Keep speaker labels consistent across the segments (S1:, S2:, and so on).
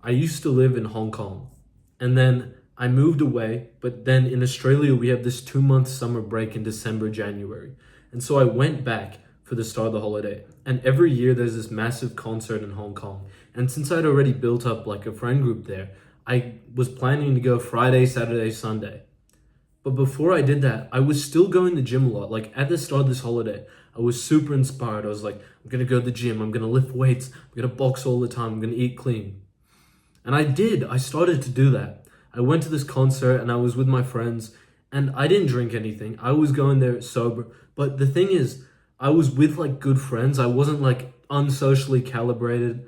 S1: I used to live in Hong Kong, and then I moved away. But then in Australia, we have this 2 month summer break in December, January. And so I went back for the start of the holiday. And every year there's this massive concert in Hong Kong. And since I'd already built up like a friend group there, I was planning to go Friday, Saturday, Sunday. But before I did that, I was still going to the gym a lot. Like at the start of this holiday, I was super inspired. I was like, I'm gonna go to the gym, I'm gonna lift weights, I'm gonna box all the time, I'm gonna eat clean. And I did. I started to do that. I went to this concert and I was with my friends and I didn't drink anything. I was going there sober. But the thing is, I was with like good friends. I wasn't like unsocially calibrated.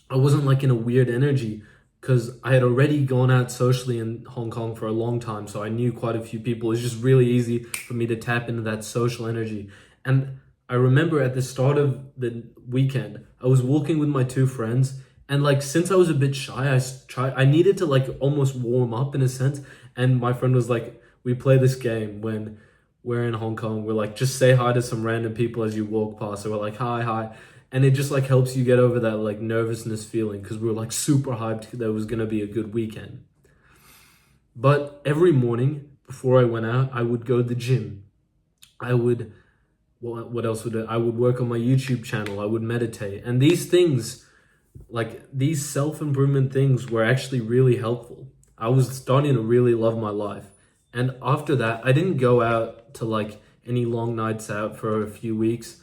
S1: I wasn't like in a weird energy because I had already gone out socially in Hong Kong for a long time. So I knew quite a few people. It's just really easy for me to tap into that social energy. And I remember at the start of the weekend, I was walking with my two friends. And like since I was a bit shy, I needed to like almost warm up in a sense. And my friend was like, we play this game when we're in Hong Kong. We're like, just say hi to some random people as you walk past. So we're like, hi, hi. And it just like helps you get over that like nervousness feeling because we were like super hyped that it was gonna be a good weekend. But every morning before I went out, I would go to the gym. I would what else would I would work on my YouTube channel. I would meditate. And these things, like these self-improvement things were actually really helpful. I was starting to really love my life. And after that, I didn't go out to like any long nights out for a few weeks.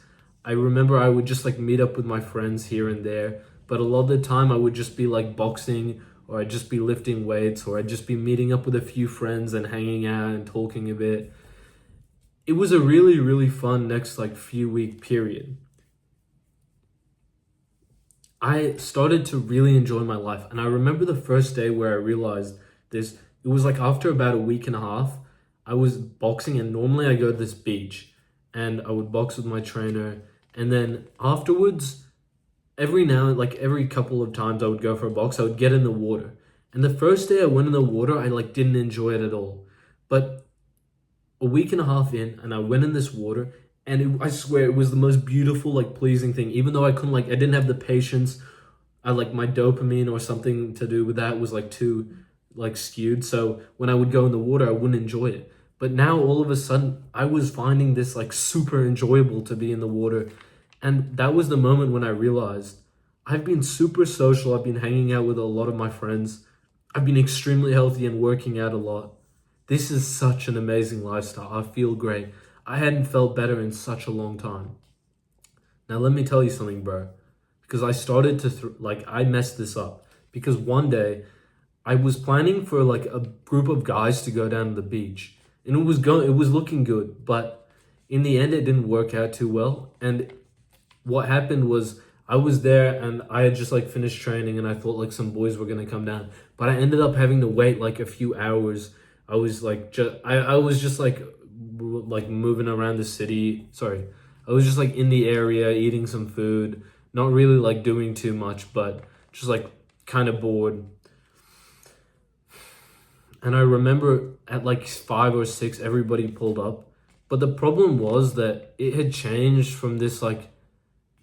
S1: I remember I would just like meet up with my friends here and there, but a lot of the time I would just be like boxing or I'd just be lifting weights or I'd just be meeting up with a few friends and hanging out and talking a bit. It was a really, really fun next like few week period. I started to really enjoy my life. And I remember the first day where I realized this. It was like after about a week and a half, I was boxing, and normally I go to this beach and I would box with my trainer. And then afterwards, every now, like every couple of times I would go for a box, I would get in the water. And the first day I went in the water, I like didn't enjoy it at all. But a week and a half in, and I went in this water, and I swear it was the most beautiful, like pleasing thing. Even though I couldn't, like, I didn't have the patience. I like my dopamine or something to do with that was like too like skewed. So when I would go in the water, I wouldn't enjoy it. But now all of a sudden, I was finding this like super enjoyable to be in the water, and that was the moment when I realized I've been super social. I've been hanging out with a lot of my friends. I've been extremely healthy and working out a lot. This is such an amazing lifestyle. I feel great. I hadn't felt better in such a long time. Now, let me tell you something, bro. Because I started to, I messed this up. Because one day, I was planning for like a group of guys to go down to the beach. And it was looking good. But in the end, it didn't work out too well. And what happened was I was there and I had just like finished training and I thought like some boys were gonna come down. But I ended up having to wait like a few hours. I was like I was just like moving around the city. Sorry. I was just like in the area eating some food, not really like doing too much, but just like kind of bored. And I remember at like 5 or 6, everybody pulled up. But the problem was that it had changed from this like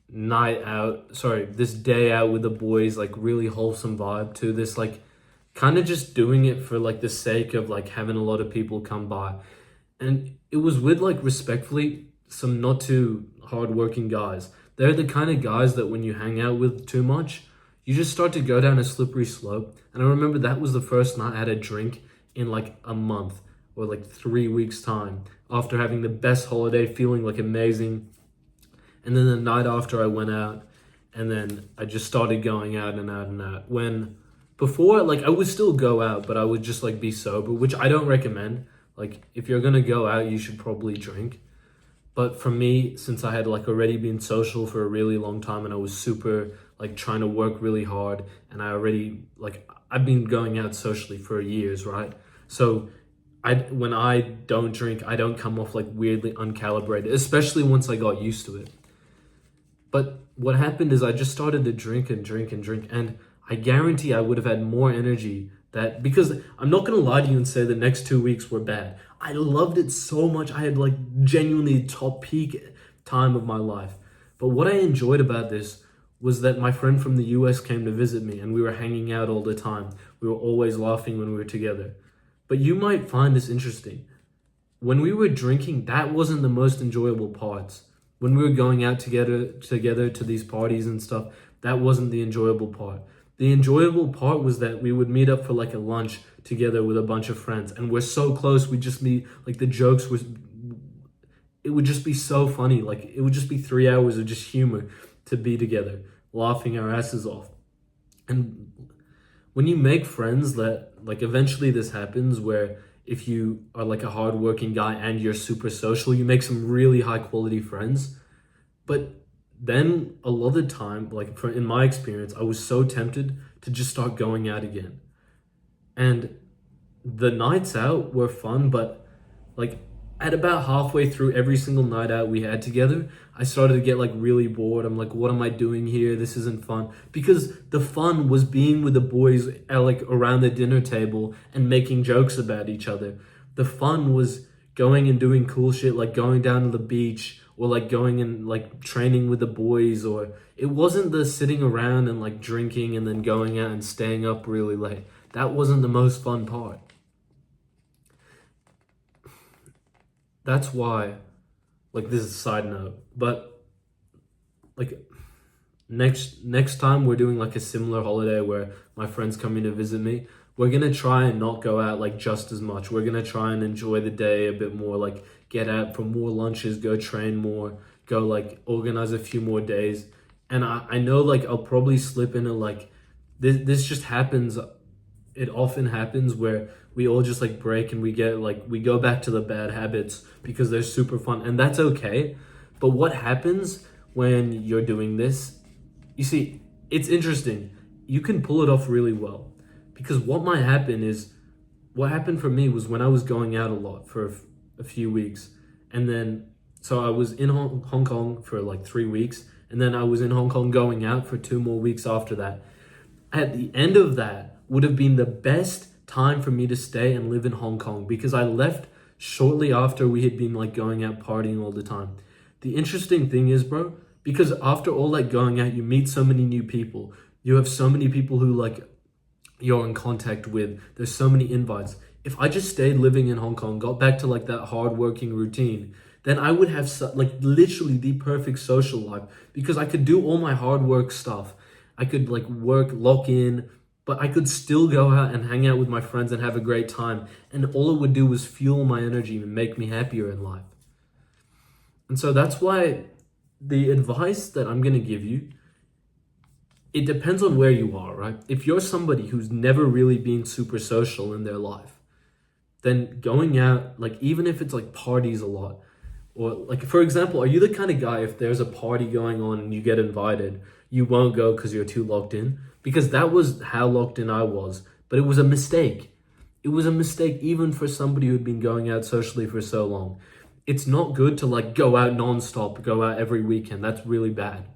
S1: this day out with the boys, like really wholesome vibe, to this like kind of just doing it for like the sake of like having a lot of people come by. And it was with like respectfully some not too hardworking guys. They're the kind of guys that when you hang out with too much, you just start to go down a slippery slope. And I remember that was the first night I had a drink in like a month or like 3 weeks time after having the best holiday, feeling like amazing. And then the night after I went out, and then I just started going out and out and out. When before, like I would still go out, but I would just like be sober, which I don't recommend. Like if you're gonna go out, you should probably drink. But for me, since I had like already been social for a really long time and I was super like trying to work really hard, and I already like I've been going out socially for years, right? So when I don't drink, I don't come off like weirdly uncalibrated, especially once I got used to it. But what happened is I just started to drink and drink and drink, and I guarantee I would have had more energy that, because I'm not gonna lie to you and say the next 2 weeks were bad. I loved it so much. I had like genuinely top peak time of my life. But what I enjoyed about this was that my friend from the US came to visit me and we were hanging out all the time. We were always laughing when we were together. But you might find this interesting. When we were drinking, that wasn't the most enjoyable parts. When we were going out together to these parties and stuff, that wasn't the enjoyable part. The enjoyable part was that we would meet up for like a lunch together with a bunch of friends, and we're so close, we just meet, like the jokes was, it would just be so funny. Like it would just be 3 hours of just humor to be together, laughing our asses off. And when you make friends, that like eventually this happens where if you are like a hardworking guy and you're super social, you make some really high quality friends. But then a lot of the time, like in my experience, I was so tempted to just start going out again. And the nights out were fun, but like at about halfway through every single night out we had together, I started to get like really bored. I'm like, what am I doing here? This isn't fun. Because the fun was being with the boys at like around the dinner table and making jokes about each other. The fun was going and doing cool shit, like going down to the beach or like going and like training with the boys. Or it wasn't the sitting around and like drinking and then going out and staying up really late. That wasn't the most fun part. That's why, like, this is a side note, but like next time we're doing like a similar holiday where my friends coming to visit me, we're gonna try and not go out like just as much. We're gonna try and enjoy the day a bit more, like get out for more lunches, go train more, go like organize a few more days. And I know like I'll probably slip into like this just happens. It often happens where we all just like break and we go back to the bad habits because they're super fun, and that's okay. But what happens when you're doing this, you see, it's interesting. You can pull it off really well, because what happened for me was when I was going out a lot for a few weeks, and then so I was in Hong Kong for like 3 weeks, and then I was in Hong Kong going out for 2 more weeks after that. At the end of that would have been the best time for me to stay and live in Hong Kong, because I left shortly after we had been like going out partying all the time. The interesting thing is, bro, because after all that going out, you meet so many new people. You have so many people who like you're in contact with. There's so many invites. If I just stayed living in Hong Kong, got back to like that hardworking routine, then I would have like literally the perfect social life, because I could do all my hard work stuff. I could like work, lock in, but I could still go out and hang out with my friends and have a great time. And all it would do was fuel my energy and make me happier in life. And so that's why the advice that I'm going to give you, it depends on where you are, right? If you're somebody who's never really been super social in their life, then going out, like even if it's like parties a lot, or like, for example, are you the kind of guy, if there's a party going on and you get invited, you won't go because you're too locked in? Because that was how locked in I was. But it was a mistake. It was a mistake even for somebody who'd been going out socially for so long. It's not good to like go out nonstop, go out every weekend. That's really bad.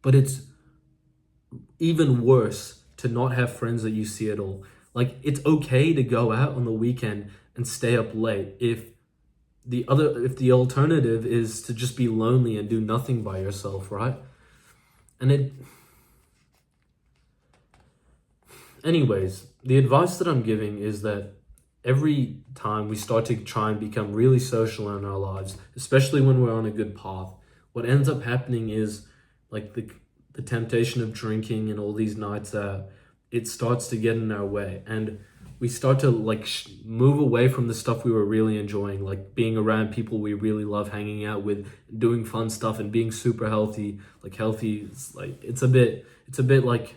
S1: But it's even worse to not have friends that you see at all. Like, it's okay to go out on the weekend and stay up late if the alternative is to just be lonely and do nothing by yourself, right? Anyways, the advice that I'm giving is that every time we start to try and become really social in our lives, especially when we're on a good path, what ends up happening is like the temptation of drinking and all these nights out, it starts to get in our way, and we start to like move away from the stuff we were really enjoying, like being around people we really love hanging out with, doing fun stuff and being super healthy. Like healthy, it's a bit like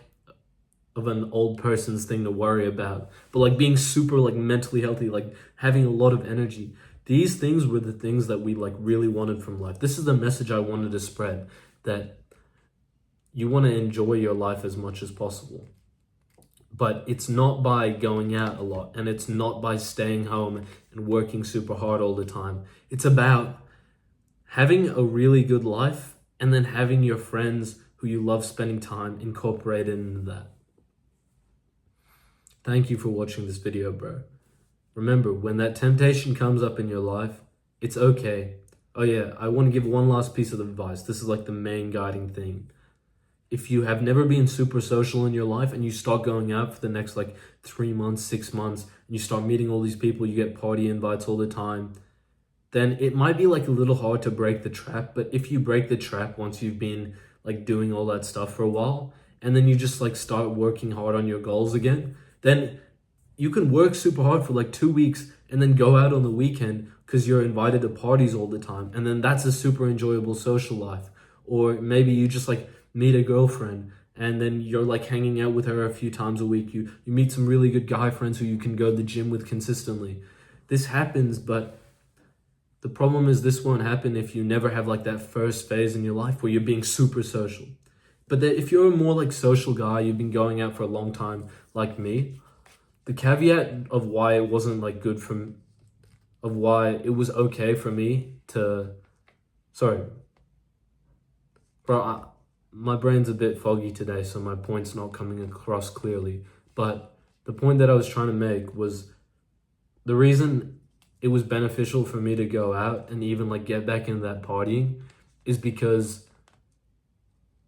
S1: of an old person's thing to worry about, but like being super like mentally healthy, like having a lot of energy. These things were the things that we like really wanted from life. This is the message I wanted to spread, that you want to enjoy your life as much as possible. But it's not by going out a lot, and it's not by staying home and working super hard all the time. It's about having a really good life and then having your friends who you love spending time incorporated into that. Thank you for watching this video, bro. Remember, when that temptation comes up in your life, it's okay. Oh yeah, I want to give one last piece of advice. This is like the main guiding thing. if you have never been super social in your life and you start going out for the next like 3 months, 6 months, and you start meeting all these people, you get party invites all the time, then it might be like a little hard to break the trap. But if you break the trap once you've been like doing all that stuff for a while, and then you just like start working hard on your goals again, then you can work super hard for like 2 weeks and then go out on the weekend because you're invited to parties all the time. And then that's a super enjoyable social life. Or maybe you just like meet a girlfriend and then you're like hanging out with her a few times a week. You meet some really good guy friends who you can go to the gym with consistently. This happens, but the problem is this won't happen if you never have like that first phase in your life where you're being super social. But if you're a more like social guy, you've been going out for a long time like me, the caveat of why it wasn't like good for, of why it was okay for me to, sorry, bro, my brain's a bit foggy today, so my point's not coming across clearly. But the point that I was trying to make was the reason it was beneficial for me to go out and even like get back into that partying is because,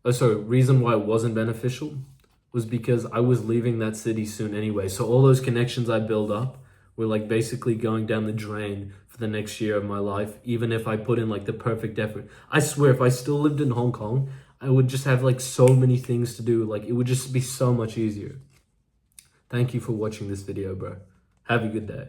S1: reason why it wasn't beneficial was because I was leaving that city soon anyway. So all those connections I built up were like basically going down the drain for the next year of my life, even if I put in like the perfect effort. I swear, if I still lived in Hong Kong, I would just have like so many things to do. Like it would just be so much easier. Thank you for watching this video, bro. Have a good day.